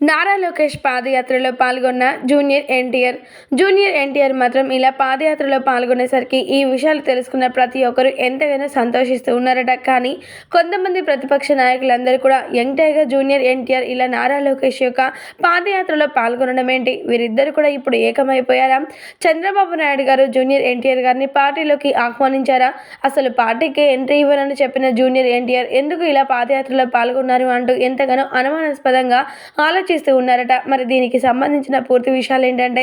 నారా లోకేష్ పాదయాత్రలో పాల్గొన్న జూనియర్ ఎన్టీఆర్ మాత్రం ఇలా పాదయాత్రలో పాల్గొనేసరికి ఈ విషయాలు తెలుసుకున్న ప్రతి ఒక్కరు ఎంతగానో సంతోషిస్తూ ఉన్నారట. కానీ కొంతమంది ప్రతిపక్ష నాయకులందరూ కూడా యంగ్ టైగర్ జూనియర్ ఎన్టీఆర్ ఇలా నారా లోకేష్ యొక్క పాదయాత్రలో పాల్గొనడం ఏంటి, వీరిద్దరు కూడా ఇప్పుడు ఏకమైపోయారా? చంద్రబాబు నాయుడు గారు జూనియర్ ఎన్టీఆర్ గారిని పార్టీలోకి ఆహ్వానించారా? అసలు పార్టీకి ఎంట్రీ ఇవ్వనని చెప్పిన జూనియర్ ఎన్టీఆర్ ఎందుకు ఇలా పాదయాత్రలో పాల్గొన్నారు అంటూ ఎంతగానో అనుమానాస్పదంగా ఆలోచిస్తూ ఉన్నారట. మరి దీనికి సంబంధించిన పూర్తి విషయాలు ఏంటంటే,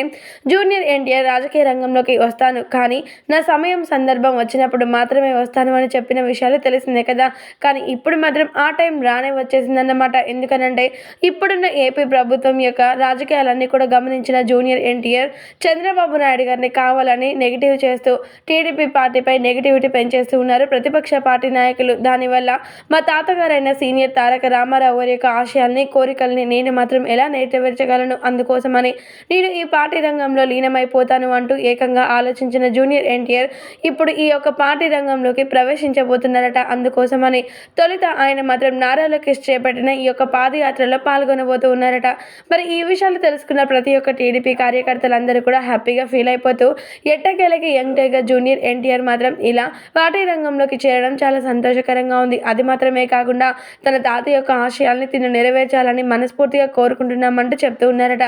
జూనియర్ ఎన్టీఆర్ రాజకీయ రంగంలోకి వస్తాను, కానీ నా సమయం సందర్భం వచ్చినప్పుడు మాత్రమే వస్తాను అని చెప్పిన విషయాలు తెలిసిందే కదా. కానీ ఇప్పుడు మాత్రం ఆ టైం రానే వచ్చేసిందన్నమాట. ఎందుకనంటే ఇప్పుడున్న ఏపీ ప్రభుత్వం యొక్క రాజకీయాలన్నీ కూడా గమనించిన జూనియర్ ఎన్టీఆర్ చంద్రబాబు నాయుడు గారిని కావాలని నెగిటివ్ చేస్తూ టీడీపీ పార్టీపై నెగిటివిటీ పెంచేస్తూ ఉన్నారు ప్రతిపక్ష పార్టీ నాయకులు. దానివల్ల మా తాతగారైన సీనియర్ తారక రామారావు గారి యొక్క ఆశయాల్ని, కోరికల్ని నేను మాత్రం ఎలా నెరవేర్చగలను, అందుకోసమని నేను ఈ పార్టీ రంగంలో లీనమైపోతాను అంటూ ఏకంగా ఆలోచించిన జూనియర్ ఎన్టీఆర్ ఇప్పుడు ఈ యొక్క పార్టీ రంగంలోకి ప్రవేశించబోతున్నారట. అందుకోసమని తొలుత ఆయన మాత్రం నారా లోకేష్ చేపట్టిన ఈ యొక్క పాదయాత్రలో పాల్గొనబోతూ ఉన్నారట. మరి ఈ విషయాలు తెలుసుకున్న ప్రతి ఒక్క టీడీపీ కార్యకర్తలందరూ కూడా హ్యాపీగా ఫీల్ అయిపోతూ ఎట్టకేలకి యంగ్ టైగర్ జూనియర్ ఎన్టీఆర్ మాత్రం ఇలా పార్టీ రంగంలోకి చేరడం చాలా సంతోషకరంగా ఉంది. అది మాత్రమే కాకుండా తన తాత యొక్క ఆశయాల్ని తిను నెరవేర్చాలని మనస్ఫూర్తిగా కోరుకుంటున్నామంటూ చెప్తూ ఉన్నారట.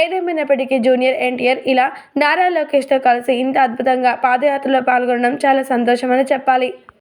ఏదేమైనప్పటికీ జూనియర్ ఎన్టీఆర్ ఇలా నారా లోకేష్తో కలిసి ఇంత అద్భుతంగా పాదయాత్రలో పాల్గొనడం చాలా సంతోషమని చెప్పాలి.